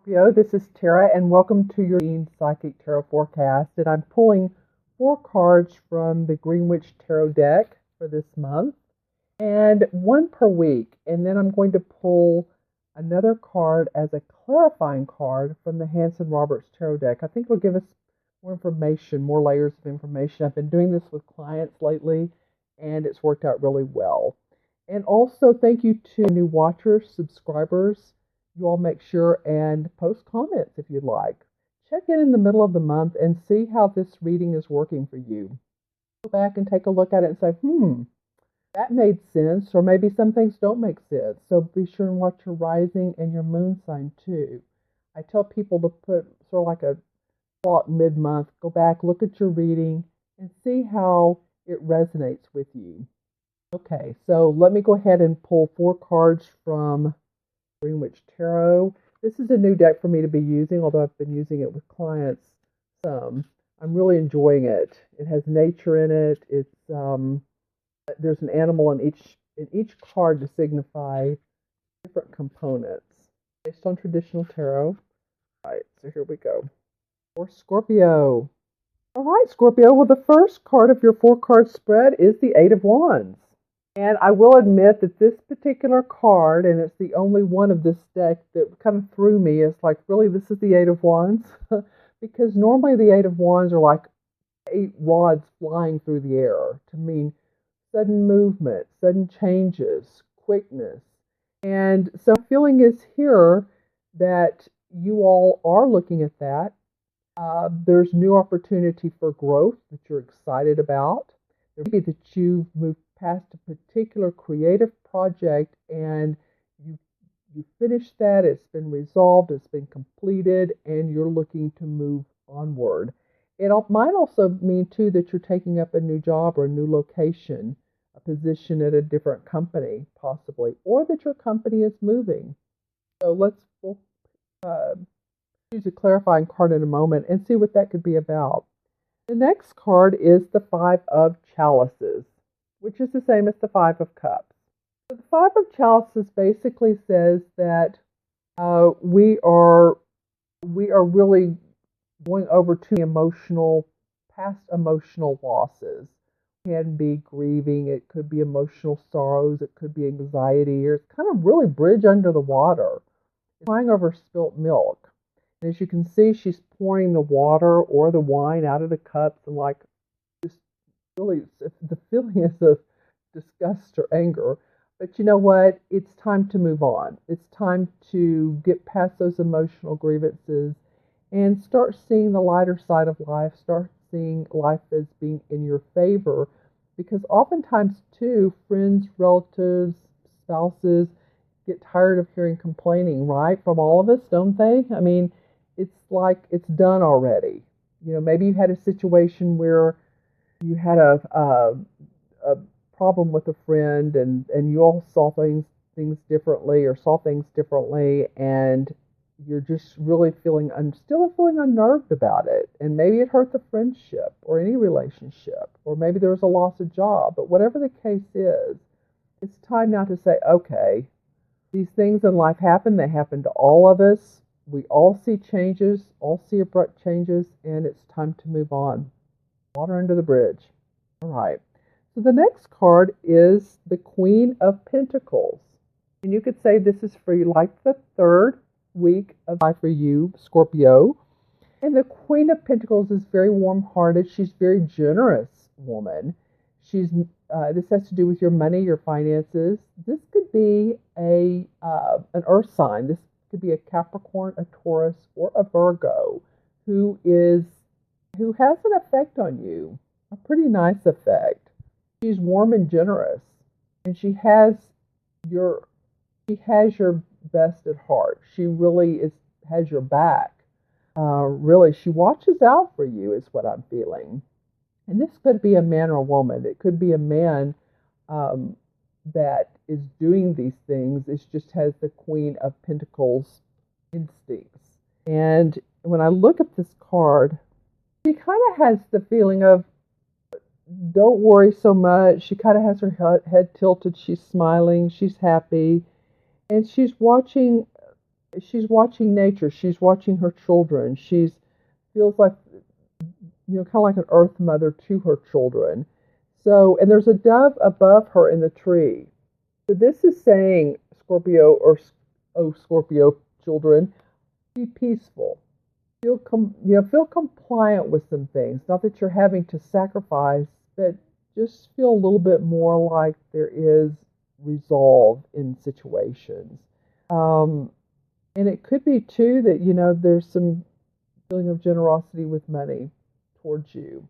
Scorpio, this is Tara, and welcome to your Psychic Tarot Forecast. And I'm pulling 4 cards from the Greenwich Tarot deck for this month, and one per week. And then I'm going to pull another card as a clarifying card from the Hanson Roberts Tarot deck. I think it'll give us more information, more layers of information. I've been doing this with clients lately, and it's worked out really well. And also, thank you to new watchers, subscribers. You all make sure and post comments if you'd like. Check in the middle of the month and see how this reading is working for you. Go back and take a look at it and say, that made sense, or maybe some things don't make sense. So be sure and watch your rising and your moon sign too. I tell people to put sort of like a clock mid-month, go back, look at your reading, and see how it resonates with you. Okay, so let me go ahead and pull 4 cards from Greenwich Tarot. This is a new deck for me to be using, although I've been using it with clients some. I'm really enjoying it. It has nature in it. It's there's an animal in each card to signify different components based on traditional tarot. All right, so here we go. For Scorpio. All right, Scorpio. Well, the first card of your 4-card spread is the 8 of Wands. And I will admit that this particular card, and it's the only one of this deck that kind of threw me, is like, really, this is the 8 of Wands? Because normally the 8 of Wands are like 8 rods flying through the air to mean sudden movement, sudden changes, quickness. And so the feeling is here that you all are looking at that. There's new opportunity for growth that you're excited about. There may be that you've moved past a particular creative project and you finished that, it's been resolved, it's been completed, and you're looking to move onward. It might also mean too that you're taking up a new job or a new location, a position at a different company possibly, or that your company is moving. So we'll choose a clarifying card in a moment and see what that could be about. The next card is the 5 of Chalices, which is the same as the 5 of Cups. So the 5 of Chalices basically says that we are really going over to past emotional losses. It can be grieving, it could be emotional sorrows, it could be anxiety, or it's kind of really bridge under the water. It's crying over spilt milk. And as you can see, she's pouring the water or the wine out of the cups, and like just really, the feeling is of disgust or anger. But you know what? It's time to move on. It's time to get past those emotional grievances and start seeing the lighter side of life. Start seeing life as being in your favor. Because oftentimes, too, friends, relatives, spouses get tired of hearing complaining, right? From all of us, don't they? I mean, it's like it's done already. You know, maybe you had a situation where you had a problem with a friend and you all saw things differently or saw things differently, and you're just really still feeling unnerved about it. And maybe it hurt the friendship or any relationship, or maybe there was a loss of job. But whatever the case is, it's time now to say, okay, these things in life happen. They happen to all of us. We all see changes, all see abrupt changes, and it's time to move on. Water under the bridge. All right. So the next card is the Queen of Pentacles. And you could say this is for you, like the 3rd week of life for you, Scorpio. And the Queen of Pentacles is very warm-hearted. She's a very generous woman. This has to do with your money, your finances. This could be an earth sign. This could be a Capricorn, a Taurus, or a Virgo who has an effect on you, a pretty nice effect. She's warm and generous, and she has your best at heart. She really has your back. Really, she watches out for you is what I'm feeling. And this could be a man or a woman. It could be a man that is doing these things. It just has the Queen of Pentacles instincts. And when I look at this card, she kind of has the feeling of, don't worry so much. She kind of has her head tilted. She's smiling. She's happy. And she's watching she's watching nature. She's watching her children. She's feels like, kind of like an earth mother to her children. So, and there's a dove above her in the tree. So this is saying, Scorpio, or oh, Scorpio children, be peaceful. Feel compliant with some things. Not that you're having to sacrifice, but just feel a little bit more like there is resolve in situations. Um, and it could be too that there's some feeling of generosity with money towards you.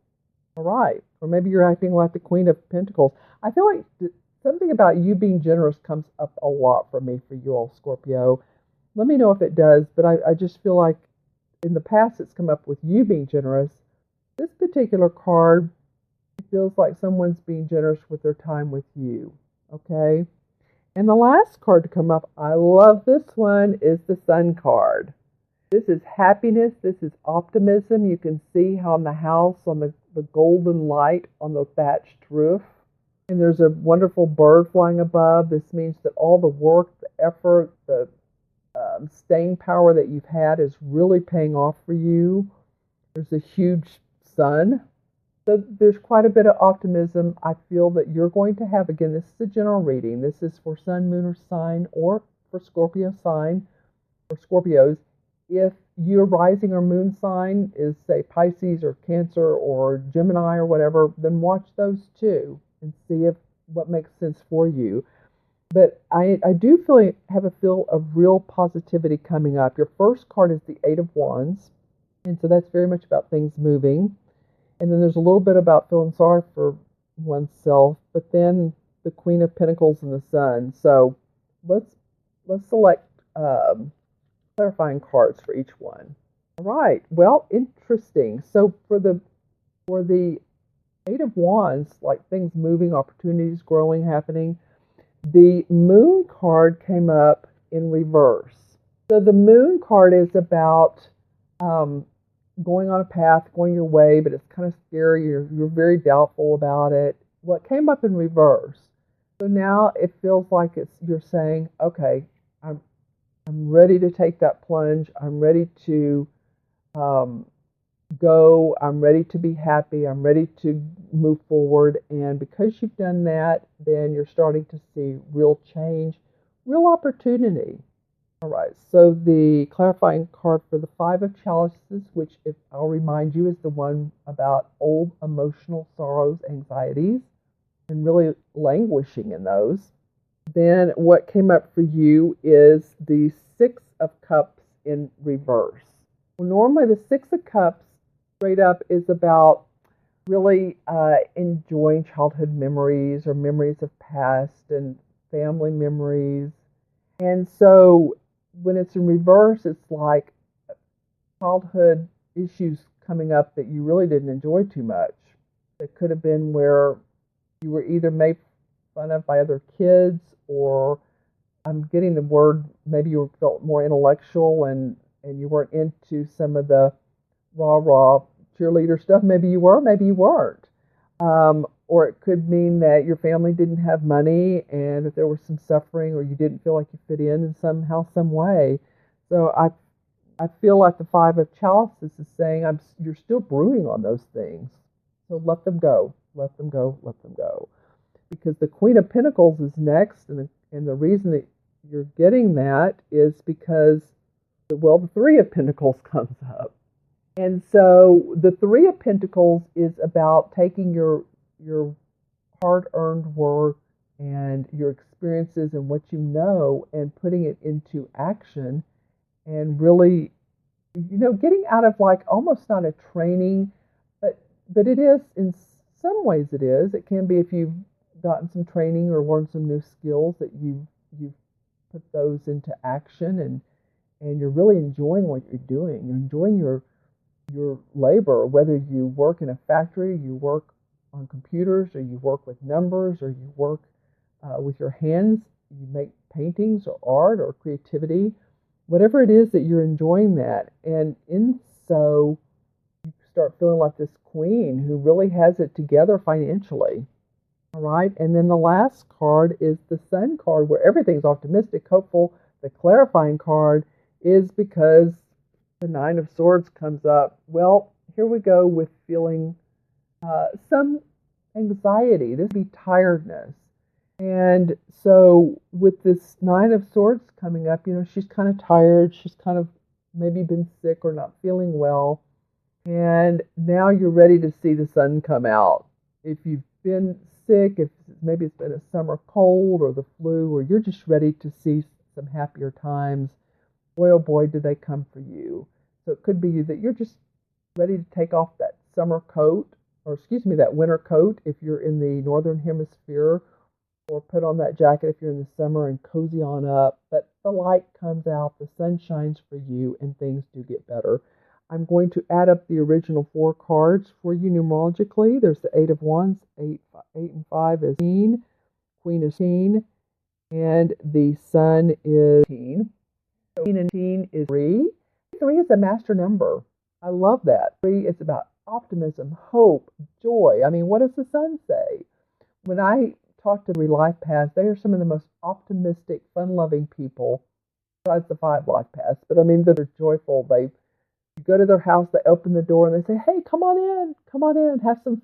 All right, or maybe you're acting like the Queen of Pentacles. I feel like something about you being generous comes up a lot for me, for you all, Scorpio. Let me know if it does, but I just feel like in the past it's come up with you being generous. This particular card, it feels like someone's being generous with their time with you. Okay? And the last card to come up, I love this one, is the Sun card. This is happiness. This is optimism. You can see how in the house, on the golden light on the thatched roof, and there's a wonderful bird flying above. This means that all the work, the effort, the staying power that you've had is really paying off for you. There's a huge sun. So there's quite a bit of optimism. I feel that you're going to have, again, this is a general reading. This is for Sun, Moon, or Sign, or for Scorpio sign, or Scorpios. If your rising or moon sign is, say, Pisces or Cancer or Gemini or whatever, then watch those too and see what makes sense for you. But I do have a feel of real positivity coming up. Your first card is the Eight of Wands, and so that's very much about things moving. And then there's a little bit about feeling sorry for oneself, but then the Queen of Pentacles and the Sun. So let's select clarifying cards for each one. All right. Well, interesting. So for the Eight of Wands, like things moving, opportunities growing, happening, the Moon card came up in reverse. So the Moon card is about going on a path, going your way, but it's kind of scary. You're very doubtful about it. What came up in reverse? So now it feels like you're saying, okay, I'm ready to take that plunge. I'm ready to go. I'm ready to be happy. I'm ready to move forward. And because you've done that, then you're starting to see real change, real opportunity. All right, so the clarifying card for the Five of Chalices, which, if I'll remind you, is the one about old emotional sorrows, anxieties, and really languishing in those. Then what came up for you is the Six of Cups in reverse. Well, normally the Six of Cups straight up is about really enjoying childhood memories or memories of past and family memories. And so when it's in reverse, it's like childhood issues coming up that you really didn't enjoy too much. It could have been where you were either made fun of by other kids, or I'm getting the word, maybe you felt more intellectual and you weren't into some of the rah-rah cheerleader stuff. Maybe you were, maybe you weren't. Or it could mean that your family didn't have money and that there was some suffering, or you didn't feel like you fit in somehow, some way. So I feel like the Five of Chalices is saying you're still brewing on those things. So let them go, let them go, let them go. Because the Queen of Pentacles is next, and the reason that you're getting that is because, the Three of Pentacles comes up. And so the Three of Pentacles is about taking your hard-earned work and your experiences and what you know and putting it into action, and really, getting out of, like, almost not a training, but it is, in some ways it is. It can be if you've gotten some training or learned some new skills that you've put those into action, and you're really enjoying what you're doing. You're enjoying your labor, whether you work in a factory, you work on computers, or you work with numbers, or you work with your hands, you make paintings or art or creativity, whatever it is that you're enjoying that. And so you start feeling like this queen who really has it together financially. All right. And then the last card is the Sun card, where everything's optimistic, hopeful. The clarifying card is because the Nine of Swords comes up. Well, here we go with feeling some anxiety. This would be tiredness. And so with this Nine of Swords coming up, she's kind of tired. She's kind of maybe been sick or not feeling well. And now you're ready to see the sun come out. If you've been sick, if maybe it's been a summer cold or the flu, or you're just ready to see some happier times, boy, oh boy, do they come for you. So it could be that you're just ready to take off that summer coat, or excuse me, that winter coat if you're in the northern hemisphere, or put on that jacket if you're in the summer and cozy on up. But the light comes out, the sun shines for you, and things do get better. I'm going to add up the original 4 cards for you numerologically. There's the Eight of Wands, 8 and 5 is Queen is Teen, and the Sun is Teen. So Queen and Teen is 3. 3 is a master number. I love that. 3 is about optimism, hope, joy. I mean, what does the Sun say? When I talk to 3 life paths, they are some of the most optimistic, fun-loving people, besides the 5 life paths. But I mean, they're joyful. You go to their house, they open the door, and they say, "Hey, come on in,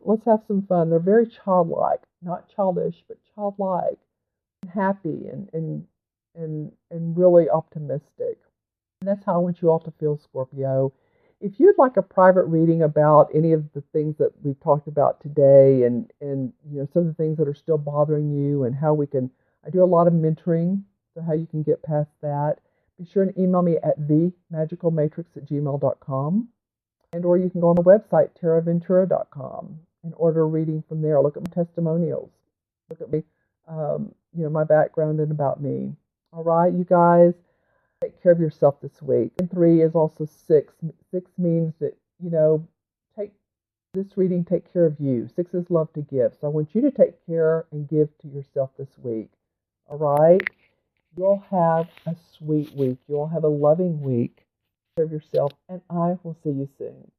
let's have some fun." They're very childlike, not childish, but childlike, and happy, and really optimistic. And that's how I want you all to feel, Scorpio. If you'd like a private reading about any of the things that we've talked about today, and some of the things that are still bothering you, and how I do a lot of mentoring, so how you can get past that. Be sure and email me at themagicalmatrix@gmail.com, or you can go on the website taraventura.com and order a reading from there. Look at my testimonials. Look at me, my background and about me. All right, you guys. Take care of yourself this week. And 3 is also 6. 6 means that, take this reading, take care of you. 6 is love to give. So I want you to take care and give to yourself this week. All right? You'll have a sweet week. You'll have a loving week. Take care of yourself, and I will see you soon.